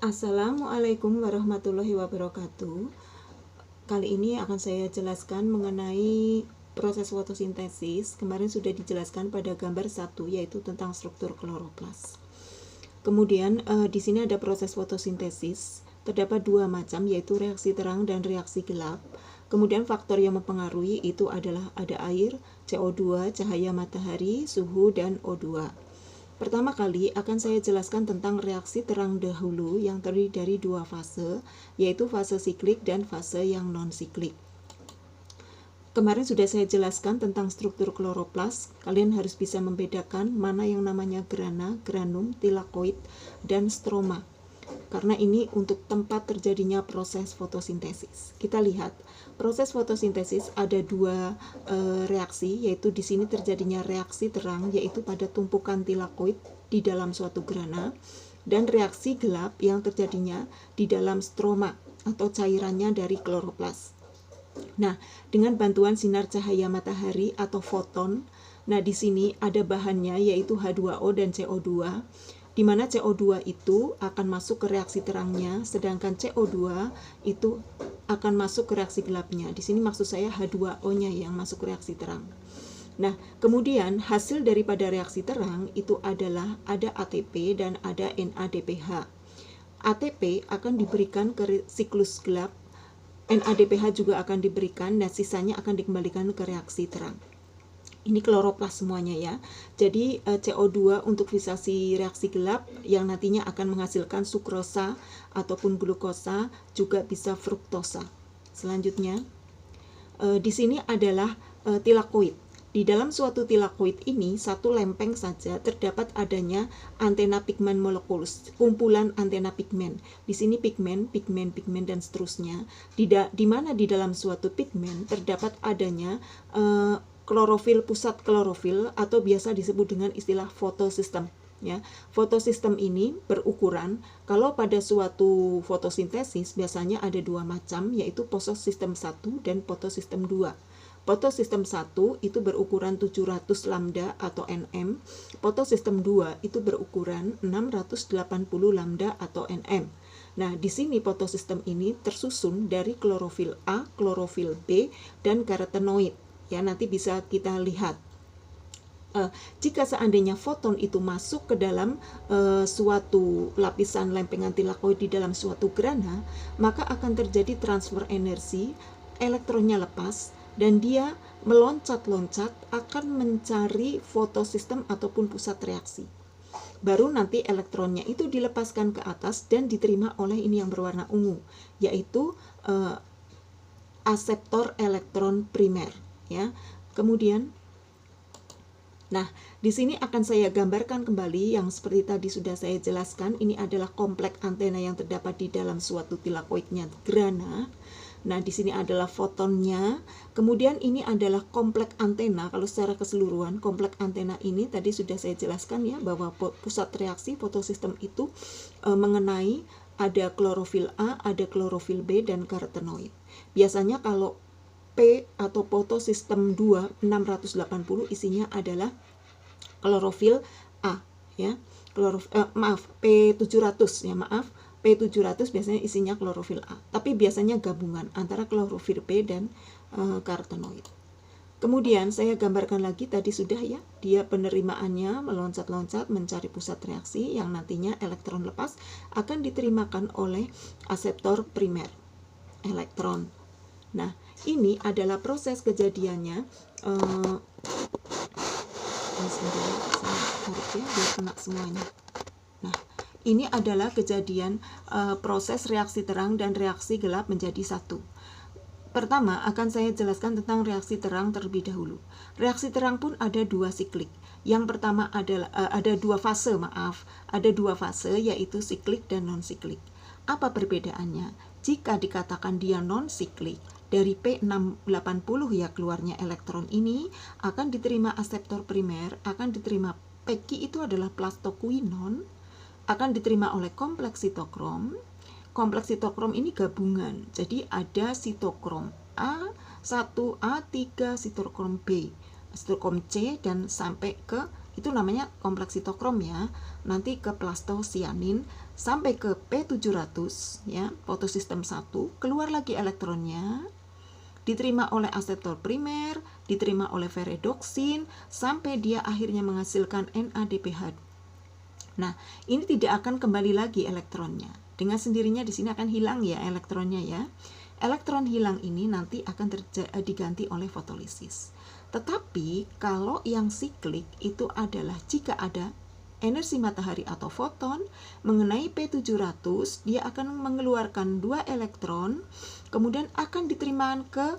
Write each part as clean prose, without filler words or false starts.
Assalamualaikum warahmatullahi wabarakatuh. Kali ini akan saya jelaskan mengenai proses fotosintesis. Kemarin sudah dijelaskan pada gambar 1, yaitu tentang struktur kloroplas. Kemudian di sini ada proses fotosintesis. Terdapat dua macam, yaitu reaksi terang dan reaksi gelap. Kemudian faktor yang mempengaruhi itu adalah ada air, CO2, cahaya matahari, suhu, dan O2. Pertama kali akan saya jelaskan tentang reaksi terang dahulu yang terdiri dari dua fase, yaitu fase siklik dan fase yang non-siklik. Kemarin sudah saya jelaskan tentang struktur kloroplas. Kalian harus bisa membedakan mana yang namanya grana, granum, tilakoid, dan stroma. Karena ini untuk tempat terjadinya proses fotosintesis. Kita lihat, proses fotosintesis ada dua reaksi, yaitu di sini terjadinya reaksi terang, yaitu pada tumpukan tilakoid di dalam suatu grana, dan reaksi gelap yang terjadinya di dalam stroma atau cairannya dari kloroplas. Nah, dengan bantuan sinar cahaya matahari atau foton, nah di sini ada bahannya yaitu H2O dan CO2, di mana CO2 itu akan masuk ke reaksi terangnya, sedangkan CO2 itu akan masuk ke reaksi gelapnya. Di sini maksud saya H2O-nya yang masuk ke reaksi terang. Nah, kemudian hasil daripada reaksi terang itu adalah ada ATP dan ada NADPH. ATP akan diberikan ke siklus gelap, NADPH juga akan diberikan, dan sisanya akan dikembalikan ke reaksi terang. Ini kloroplas semuanya ya. Jadi CO2 untuk fisasi reaksi gelap yang nantinya akan menghasilkan sukrosa ataupun glukosa, juga bisa fruktosa. Selanjutnya, di sini adalah tilakoid. Di dalam suatu tilakoid ini, satu lempeng saja terdapat adanya antena pigmen molekulus, kumpulan antena pigmen. Di sini pigmen, dan seterusnya. Di mana di dalam suatu pigmen terdapat adanya klorofil, pusat klorofil, atau biasa disebut dengan istilah fotosistem. Ya, fotosistem ini berukuran, kalau pada suatu fotosintesis biasanya ada dua macam, yaitu fotosistem 1 dan fotosistem 2. Fotosistem 1 itu berukuran 700 lambda atau nm, fotosistem 2 itu berukuran 680 lambda atau nm. Nah, di sini fotosistem ini tersusun dari klorofil A, klorofil B, dan karotenoid. Ya, nanti bisa kita lihat. Jika seandainya foton itu masuk ke dalam suatu lapisan lempengan tilakoid di dalam suatu grana, maka akan terjadi transfer energi, elektronnya lepas, dan dia meloncat-loncat akan mencari fotosistem ataupun pusat reaksi. Baru nanti elektronnya itu dilepaskan ke atas dan diterima oleh ini yang berwarna ungu, yaitu aseptor elektron primer. Ya, kemudian, nah di sini akan saya gambarkan kembali yang seperti tadi sudah saya jelaskan. Ini adalah kompleks antena yang terdapat di dalam suatu tilakoidnya grana. Nah, di sini adalah fotonnya. Kemudian ini adalah kompleks antena. Kalau secara keseluruhan, kompleks antena ini tadi sudah saya jelaskan ya, bahwa pusat reaksi fotosistem itu mengenai ada klorofil A, ada klorofil B, dan karotenoid. Biasanya kalau P atau fotosistem 2 680 isinya adalah klorofil A ya. P700 ya, P700 biasanya isinya klorofil A, tapi biasanya gabungan antara klorofil B dan karotenoid. Kemudian saya gambarkan lagi tadi sudah ya, dia penerimaannya meloncat-loncat mencari pusat reaksi yang nantinya elektron lepas akan diterimakan oleh aseptor primer elektron. Nah, ini adalah proses kejadiannya. Biar kena semuanya. Nah, ini adalah kejadian proses reaksi terang dan reaksi gelap menjadi satu. Pertama, akan saya jelaskan tentang reaksi terang terlebih dahulu. Reaksi terang pun ada dua siklik. Yang pertama adalah ada dua fase, ada dua fase, yaitu siklik dan non-siklik. Apa perbedaannya? Jika dikatakan dia non-siklik, dari P680 ya keluarnya elektron ini akan diterima aseptor primer, akan diterima Peki itu adalah plastoquinon, akan diterima oleh kompleks sitokrom. Kompleks sitokrom ini gabungan, jadi ada sitokrom A1, A3, sitokrom B, sitokrom C, dan sampai ke, itu namanya kompleks sitokrom ya, nanti ke plastosianin, sampai ke P700 ya, fotosistem 1, keluar lagi elektronnya, diterima oleh aseptor primer, diterima oleh ferredoxin, sampai dia akhirnya menghasilkan NADPH. Nah, ini tidak akan kembali lagi elektronnya. Dengan sendirinya di sini akan hilang ya elektronnya ya. Elektron hilang ini nanti akan diganti oleh fotolisis. Tetapi kalau yang siklik itu adalah jika ada energi matahari atau foton mengenai P700, dia akan mengeluarkan 2 elektron, kemudian akan diterima ke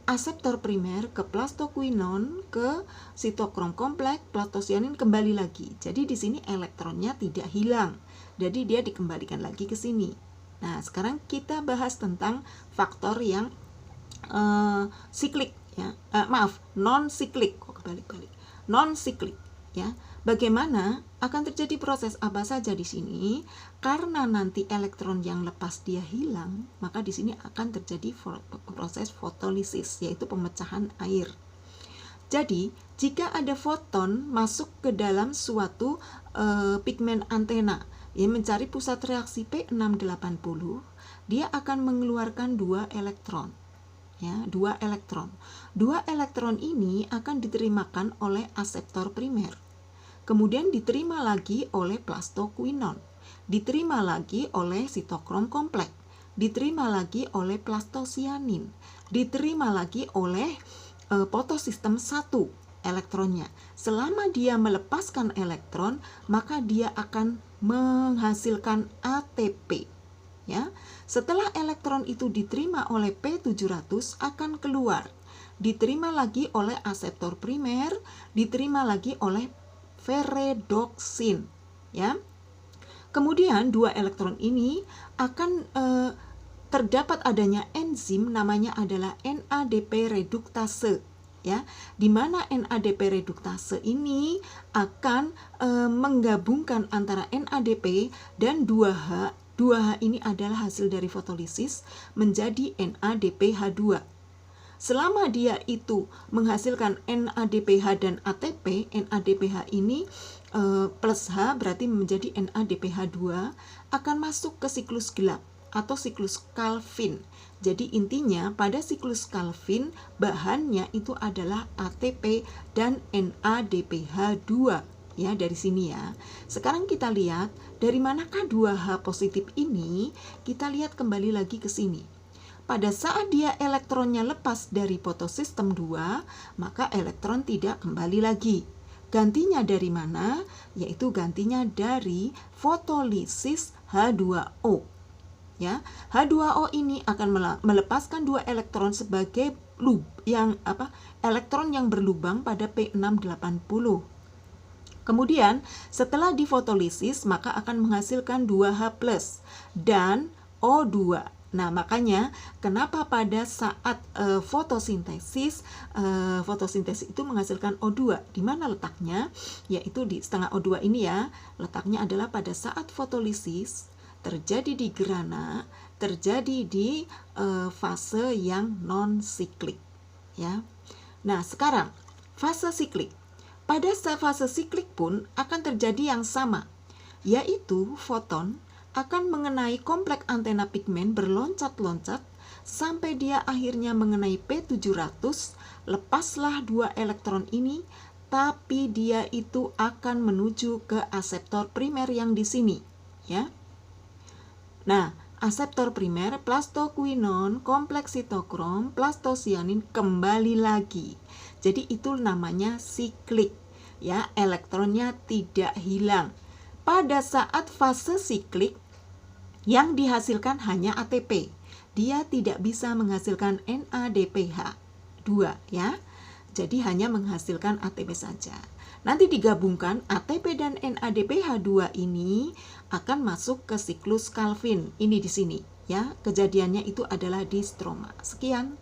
aseptor primer, ke plastoquinon, ke sitokrom kompleks, plastosianin, kembali lagi. Jadi di sini elektronnya tidak hilang. Jadi dia dikembalikan lagi ke sini. Nah, sekarang kita bahas tentang faktor yang siklik ya. Non siklik. Kok kebalik-balik? Non siklik ya. Bagaimana akan terjadi proses apa saja di sini? Karena nanti elektron yang lepas dia hilang, maka di sini akan terjadi proses fotolisis, yaitu pemecahan air. Jadi, jika ada foton masuk ke dalam suatu pigmen antena yang mencari pusat reaksi P680, dia akan mengeluarkan 2 elektron. Ya, 2 elektron. 2 elektron ini akan diterimakan oleh aseptor primer. Kemudian diterima lagi oleh plastoquinon, diterima lagi oleh sitokrom kompleks, diterima lagi oleh plastosianin, diterima lagi oleh fotosistem 1 elektronnya. Selama dia melepaskan elektron, maka dia akan menghasilkan ATP. Ya. Setelah elektron itu diterima oleh P700 akan keluar, diterima lagi oleh aseptor primer, diterima lagi oleh ferredoxin ya. Kemudian 2 elektron ini akan terdapat adanya enzim namanya adalah NADP reduktase ya, di mana NADP reduktase ini akan menggabungkan antara NADP dan 2H. 2H ini adalah hasil dari fotolisis menjadi NADPH2. Selama dia itu menghasilkan NADPH dan ATP, NADPH ini plus H berarti menjadi NADPH2, akan masuk ke siklus gelap atau siklus Calvin. Jadi intinya pada siklus Calvin bahannya itu adalah ATP dan NADPH2 ya, dari sini ya. Sekarang kita lihat dari manakah 2H positif ini, kita lihat kembali lagi ke sini. Pada saat dia elektronnya lepas dari fotosistem 2, maka elektron tidak kembali lagi. Gantinya dari mana? Yaitu gantinya dari fotolisis H2O. Ya, H2O ini akan melepaskan 2 elektron sebagai elektron yang berlubang pada P680. Kemudian setelah difotolisis maka akan menghasilkan 2H+ dan O2. Nah, makanya kenapa pada saat fotosintesis itu menghasilkan O2. Di mana letaknya? Yaitu di setengah O2 ini ya. Letaknya adalah pada saat fotolisis terjadi di gerhana, terjadi di fase yang non siklik ya. Nah, sekarang fase siklik. Pada fase siklik pun akan terjadi yang sama, yaitu foton akan mengenai kompleks antena pigmen berloncat-loncat sampai dia akhirnya mengenai P700. Lepaslah 2 elektron ini, tapi dia itu akan menuju ke aseptor primer yang di sini ya. Nah, aseptor primer, plastoquinon, kompleks sitokrom, plastosianin kembali lagi. Jadi itu namanya siklik ya, elektronnya tidak hilang. Pada saat fase siklik yang dihasilkan hanya ATP, dia tidak bisa menghasilkan NADPH2 ya. Jadi hanya menghasilkan ATP saja. Nanti digabungkan ATP dan NADPH2 ini akan masuk ke siklus Calvin. Ini di sini ya. Kejadiannya itu adalah di stroma. Sekian.